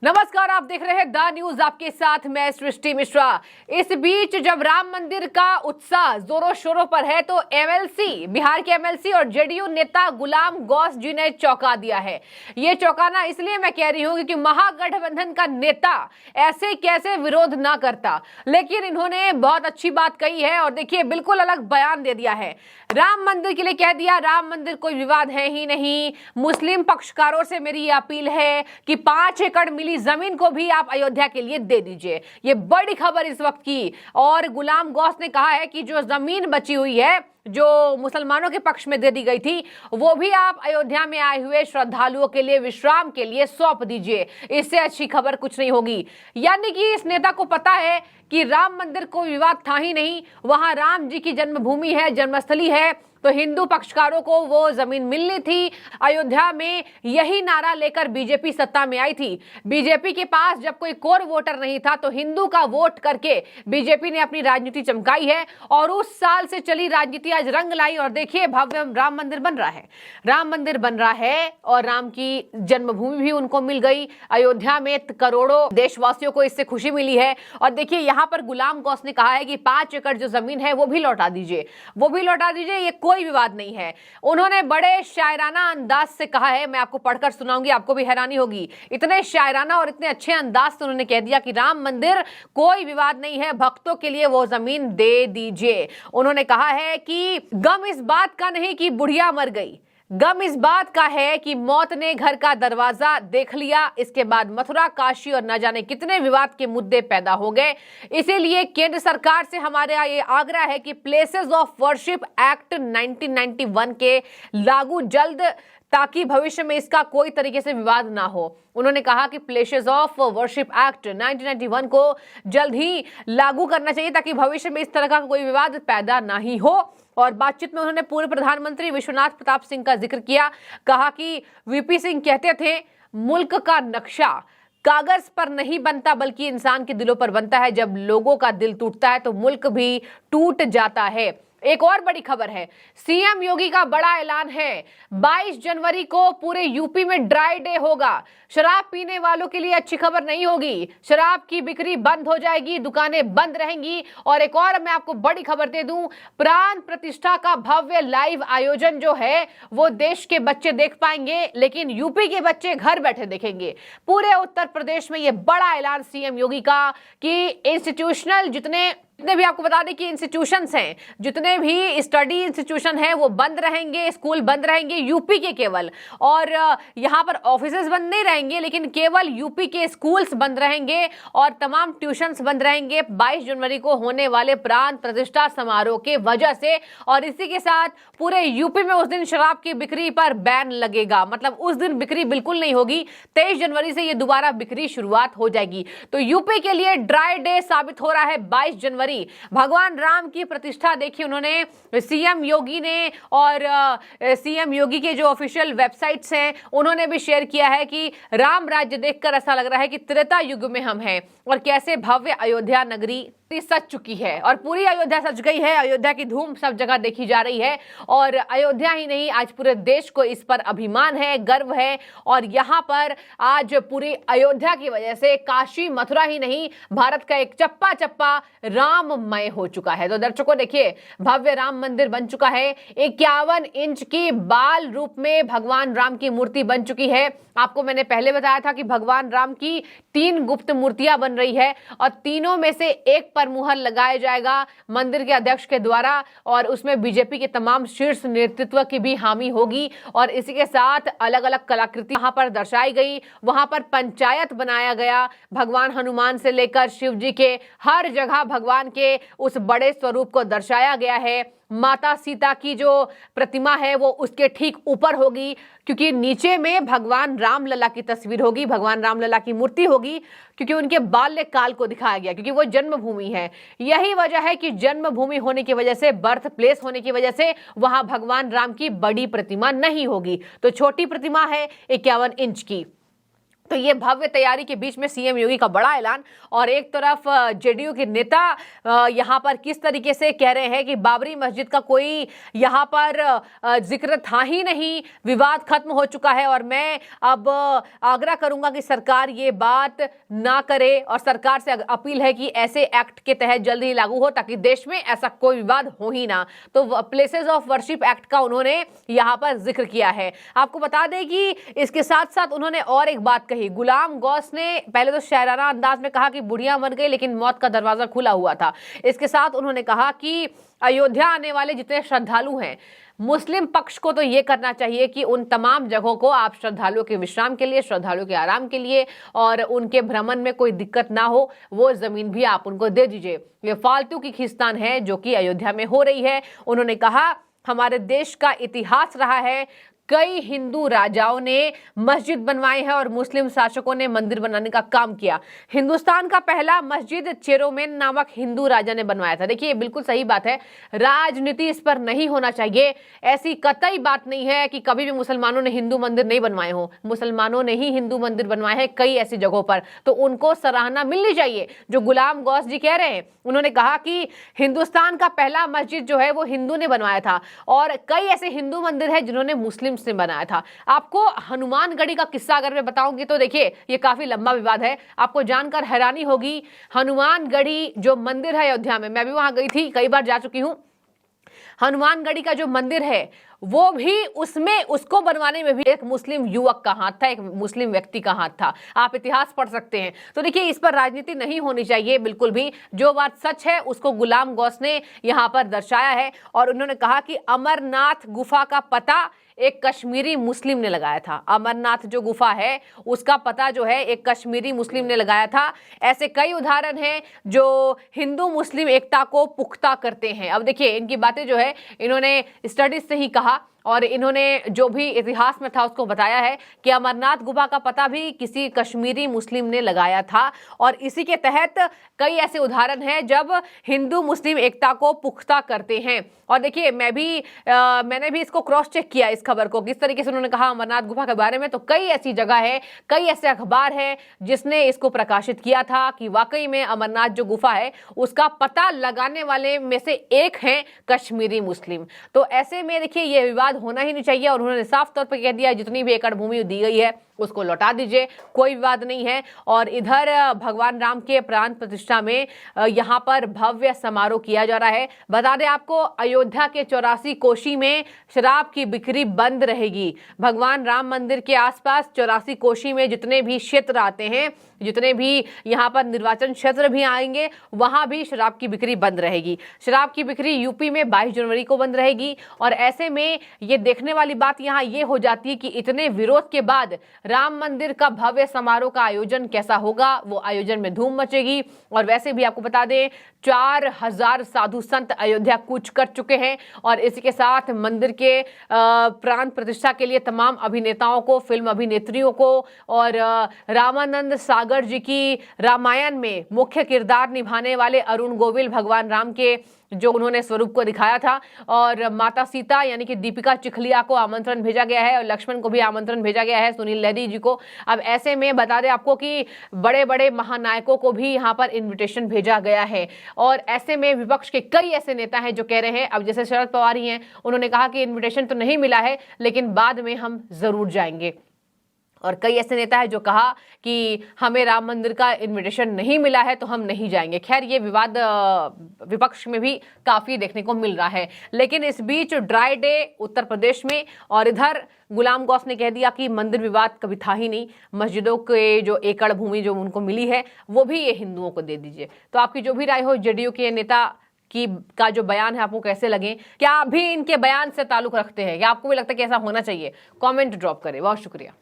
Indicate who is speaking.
Speaker 1: नमस्कार, आप देख रहे हैं द न्यूज, आपके साथ मैं सृष्टि मिश्रा। इस बीच जब राम मंदिर का उत्साह जोरों शोरों पर है तो एमएलसी, बिहार के एमएलसी और जेडीयू नेता गुलाम गौस जी ने चौंका दिया है। ये चौंकाना इसलिए मैं कह रही हूँ क्योंकि महागठबंधन का नेता ऐसे कैसे विरोध ना करता, लेकिन इन्होंने बहुत अच्छी बात कही है और देखिए बिल्कुल अलग बयान दे दिया है। राम मंदिर के लिए कह दिया, राम मंदिर कोई विवाद है ही नहीं। मुस्लिम पक्षकारों से मेरी ये अपील है कि 5 एकड़ मिली जमीन को भी आप अयोध्या के लिए दे दीजिए। ये बड़ी खबर इस वक्त की। और गुलाम गौस ने कहा है कि जो जमीन बची हुई है, जो मुसलमानों के पक्ष में दे दी गई थी, वो भी आप अयोध्या में आए हुए श्रद्धालुओं के लिए विश्राम के लिए सौंप दीजिए। इससे अच्छी खबर कुछ नहीं होगी। यानी कि इस नेता को पता है कि राम मंदिर कोई विवाद था ही नहीं, वहां राम जी की जन्मभूमि है, जन्मस्थली है, तो हिंदू पक्षकारों को वो जमीन मिलनी थी। अयोध्या में यही नारा लेकर बीजेपी सत्ता में आई थी। बीजेपी के पास जब कोई कोर वोटर नहीं था तो हिंदू का वोट करके बीजेपी ने अपनी राजनीति चमकाई है और उस साल से चली राजनीति आज रंग लाई। और देखिए भव्य राम मंदिर बन रहा है, राम मंदिर बन रहा है और राम की जन्मभूमि भी उनको मिल गई। अयोध्या में करोड़ों देशवासियों को इससे खुशी मिली है। और देखिए यहाँ पर गुलाम गौस ने कहा है कि 5 एकड़ जो जमीन है वो भी लौटा दीजिए, वो भी लौटा दीजिए, ये कोई विवाद नहीं है। उन्होंने बड़े शायराना अंदाज से कहा है, मैं आपको पढ़कर सुनाऊंगी, आपको भी हैरानी होगी। इतने शायराना और इतने अच्छे अंदाज से उन्होंने कह दिया कि राम मंदिर कोई विवाद नहीं है, भक्तों के लिए वो जमीन दे दीजिए। उन्होंने कहा है कि गम इस बात का नहीं कि बुढ़िया मर गई, गम इस बात का है कि मौत ने घर का दरवाजा देख लिया। इसके बाद मथुरा, काशी और न जाने कितने विवाद के मुद्दे पैदा हो गए। इसीलिए केंद्र सरकार से हमारा ये आग्रह है कि प्लेसेस ऑफ वर्शिप एक्ट 1991 के लागू जल्द, ताकि भविष्य में इसका कोई तरीके से विवाद ना हो। उन्होंने कहा कि प्लेसेस ऑफ वर्शिप एक्ट 1991 को जल्द ही लागू करना चाहिए ताकि भविष्य में इस तरह का कोई विवाद पैदा ना ही हो। और बातचीत में उन्होंने पूर्व प्रधानमंत्री विश्वनाथ प्रताप सिंह का जिक्र किया। कहा कि वीपी सिंह कहते थे, मुल्क का नक्शा कागज पर नहीं बनता बल्कि इंसान के दिलों पर बनता है। जब लोगों का दिल टूटता है तो मुल्क भी टूट जाता है। एक और बड़ी खबर है, सीएम योगी का बड़ा ऐलान है। 22 जनवरी को पूरे यूपी में ड्राई डे होगा। शराब पीने वालों के लिए अच्छी खबर नहीं होगी, शराब की बिक्री बंद हो जाएगी, दुकानें बंद रहेंगी। और एक और मैं आपको बड़ी खबर दे दूं, प्राण प्रतिष्ठा का भव्य लाइव आयोजन जो है वो देश के बच्चे देख पाएंगे, लेकिन यूपी के बच्चे घर बैठे देखेंगे। पूरे उत्तर प्रदेश में ये बड़ा ऐलान सीएम योगी का कि इंस्टीट्यूशनल जितने भी आपको बता दें कि इंस्टीट्यूशंस हैं, जितने भी स्टडी इंस्टीट्यूशन हैं वो बंद रहेंगे, स्कूल बंद रहेंगे यूपी के केवल। और यहाँ पर ऑफिसेज बंद नहीं रहेंगे, लेकिन केवल यूपी के स्कूल्स बंद रहेंगे और तमाम ट्यूशंस बंद रहेंगे 22 जनवरी को होने वाले प्राण प्रतिष्ठा समारोह के वजह से। और इसी के साथ पूरे यूपी में उस दिन शराब की बिक्री पर बैन लगेगा, मतलब उस दिन बिक्री बिल्कुल नहीं होगी। 23 जनवरी से ये दोबारा बिक्री शुरुआत हो जाएगी। तो यूपी के लिए ड्राई डे साबित हो रहा है 22 जनवरी। भगवान राम की प्रतिष्ठा देखिए उन्होंने, सीएम योगी ने, और सीएम योगी के जो ऑफिशियल वेबसाइट्स हैं उन्होंने भी शेयर किया है कि राम राज्य देखकर ऐसा लग रहा है कि त्रेता युग में हम हैं और कैसे भव्य अयोध्या नगरी सज चुकी है और पूरी अयोध्या सज गई है। अयोध्या की धूम सब जगह देखी जा रही है और अयोध्या ही नहीं, आज पूरे देश को इस पर अभिमान है, गर्व है। और यहाँ पर आज पूरी अयोध्या की वजह से काशी, मथुरा ही नहीं, भारत का एक चप्पा चप्पा राममय हो चुका है। तो दर्शकों देखिए, भव्य राम मंदिर बन चुका है। 51 इंच की बाल रूप में भगवान राम की मूर्ति बन चुकी है। आपको मैंने पहले बताया था कि भगवान राम की 3 गुप्त मूर्तियां बन रही है और तीनों में से एक पर मुहर लगाया जाएगा मंदिर के अध्यक्ष के द्वारा, और उसमें बीजेपी के तमाम शीर्ष नेतृत्व की भी हामी होगी। और इसी के साथ अलग अलग कलाकृति वहां पर दर्शाई गई, वहां पर पंचायत बनाया गया। भगवान हनुमान से लेकर शिव जी के हर जगह भगवान के उस बड़े स्वरूप को दर्शाया गया है। माता सीता की जो प्रतिमा है वो उसके ठीक ऊपर होगी, क्योंकि नीचे में भगवान रामलला की तस्वीर होगी, भगवान रामलला की मूर्ति होगी, क्योंकि उनके बाल्यकाल को दिखाया गया, क्योंकि वो जन्मभूमि है। यही वजह है कि जन्मभूमि होने की वजह से, बर्थ प्लेस होने की वजह से वहां भगवान राम की बड़ी प्रतिमा नहीं होगी, तो छोटी प्रतिमा है 51 इंच की। तो ये भव्य तैयारी के बीच में सीएम योगी का बड़ा ऐलान, और एक तरफ जेडीयू के नेता यहां पर किस तरीके से कह रहे हैं कि बाबरी मस्जिद का कोई यहां पर जिक्र था ही नहीं, विवाद खत्म हो चुका है, और मैं अब आग्रह करूंगा कि सरकार ये बात ना करे, और सरकार से अपील है कि ऐसे एक्ट के तहत जल्द ही लागू हो ताकि देश में ऐसा कोई विवाद हो ही ना। तो प्लेसेस ऑफ वर्शिप एक्ट का उन्होंने यहां पर जिक्र किया है। आपको बता दें कि इसके साथ साथ उन्होंने और एक बात कही। गुलाम गौस ने पहले तो शायराना अंदाज में कहा कि बुढ़िया मर गई लेकिन मौत का दरवाजा खुला हुआ था। इसके साथ उन्होंने कहा कि अयोध्या आने वाले जितने श्रद्धालु हैं, मुस्लिम पक्ष को तो ये करना चाहिए कि उन तमाम जगहों को आप श्रद्धालुओं के विश्राम के लिए, श्रद्धालुओं के आराम के लिए और उनके भ्रमण में कोई दिक्कत ना हो, वो जमीन भी आप उनको दे दीजिए। ये फालतू की खींचतान है जो कि अयोध्या में हो रही है। उन्होंने कहा हमारे देश का इतिहास रहा है, कई हिंदू राजाओं ने मस्जिद बनवाए हैं और मुस्लिम शासकों ने मंदिर बनाने का काम किया। हिंदुस्तान का पहला मस्जिद चेरोमेन नामक हिंदू राजा ने बनवाया था। देखिए, बिल्कुल सही बात है, राजनीति इस पर नहीं होना चाहिए। ऐसी कतई बात नहीं है कि कभी भी मुसलमानों ने हिंदू मंदिर नहीं बनवाए हों। मुसलमानों ने ही हिंदू मंदिर बनवाए हैं कई ऐसी जगहों पर, तो उनको सराहना मिलनी चाहिए। जो गुलाम गौस जी कह रहे हैं, उन्होंने कहा कि हिंदुस्तान का पहला मस्जिद जो है वो हिंदू ने बनवाया था, और कई ऐसे हिंदू मंदिर है जिन्होंने मुस्लिम ने बनाया था। आपको हनुमानगढ़ी का किस्सा अगर मैं बताऊंगी तो देखिए, ये काफी लंबा विवाद है, आपको जानकर हैरानी होगी। हनुमानगढ़ी जो मंदिर है अयोध्या में, मैं भी वहां गई थी, कई बार जा चुकी हूं। हनुमानगढ़ी का जो मंदिर है वो भी, उसमें उसको बनवाने में भी एक मुस्लिम युवक का हाथ था, एक मुस्लिम व्यक्ति का हाथ था। आप इतिहास पढ़ सकते हैं। तो देखिए, इस पर राजनीति नहीं होनी चाहिए बिल्कुल भी। जो बात सच है उसको गुलाम गौस ने यहां पर दर्शाया है, और उन्होंने कहा कि अमरनाथ गुफा का पता एक कश्मीरी मुस्लिम ने लगाया था। अमरनाथ जो गुफा है उसका पता जो है एक कश्मीरी मुस्लिम ने लगाया था। ऐसे कई उदाहरण हैं जो हिंदू मुस्लिम एकता को पुख्ता करते हैं। अब देखिए, इनकी बातें जो है इन्होंने स्टडीज से ही कहा, और इन्होंने जो भी इतिहास में था उसको बताया है कि अमरनाथ गुफा का पता भी किसी कश्मीरी मुस्लिम ने लगाया था। और इसी के तहत कई ऐसे उदाहरण हैं जब हिंदू मुस्लिम एकता को पुख्ता करते हैं। और देखिए, मैंने भी इसको क्रॉस चेक किया, इस खबर को, किस तरीके से उन्होंने कहा अमरनाथ गुफा के बारे में। तो कई ऐसी जगह है, कई ऐसे अखबार है जिसने इसको प्रकाशित किया था कि वाकई में अमरनाथ जो गुफा है उसका पता लगाने वाले में से एक है कश्मीरी मुस्लिम। तो ऐसे में देखिए, ये विवाद होना ही नहीं चाहिए, और उन्होंने साफ तौर पर कह दिया जितनी भी एकड़ भूमि दी गई है उसको लौटा दीजिए, कोई विवाद नहीं है। और इधर भगवान राम के प्राण प्रतिष्ठा में यहाँ पर भव्य समारोह किया जा रहा है। बता दें आपको, अयोध्या के 84 कोशी में शराब की बिक्री बंद रहेगी। भगवान राम मंदिर के आसपास 84 कोशी में जितने भी क्षेत्र आते हैं, जितने भी यहाँ पर निर्वाचन क्षेत्र भी आएंगे, वहां भी शराब की बिक्री बंद रहेगी। शराब की बिक्री यूपी में 22 जनवरी को बंद रहेगी। और ऐसे में ये देखने वाली बात यहाँ ये हो जाती है कि इतने विरोध के बाद राम मंदिर का भव्य समारोह का आयोजन कैसा होगा। वो आयोजन में धूम मचेगी। और वैसे भी आपको बता दें, 4000 साधु संत अयोध्या कूच कर चुके हैं, और इसी के साथ मंदिर के प्राण प्रतिष्ठा के लिए तमाम अभिनेताओं को, फिल्म अभिनेत्रियों को, और रामानंद सागर जी की रामायण में मुख्य किरदार निभाने वाले अरुण गोविल, भगवान राम के जो उन्होंने स्वरूप को दिखाया था, और माता सीता यानी कि दीपिका चिखलिया को आमंत्रण भेजा गया है, और लक्ष्मण को भी आमंत्रण भेजा गया है, सुनील लहरी जी को। अब ऐसे में बता दें आपको कि बड़े बड़े महानायकों को भी यहाँ पर इन्विटेशन भेजा गया है। और ऐसे में विपक्ष के कई ऐसे नेता हैं जो कह रहे हैं, अब जैसे शरद पवार ही हैं, उन्होंने कहा कि इन्विटेशन तो नहीं मिला है लेकिन बाद में हम जरूर जाएंगे। और कई ऐसे नेता है जो कहा कि हमें राम मंदिर का इनविटेशन नहीं मिला है तो हम नहीं जाएंगे। खैर, ये विवाद विपक्ष में भी काफी देखने को मिल रहा है। लेकिन इस बीच ड्राई डे उत्तर प्रदेश में, और इधर गुलाम गौस ने कह दिया कि मंदिर विवाद कभी था ही नहीं, मस्जिदों के जो एकड़ भूमि जो उनको मिली है वो भी ये हिंदुओं को दे दीजिए। तो आपकी जो भी राय हो, जेडीयू के नेता का जो बयान है आपको कैसे लगे? क्या आप भी इनके बयान से ताल्लुक रखते हैं, या आपको भी लगता है कि ऐसा होना चाहिए? कमेंट ड्रॉप करें। बहुत शुक्रिया।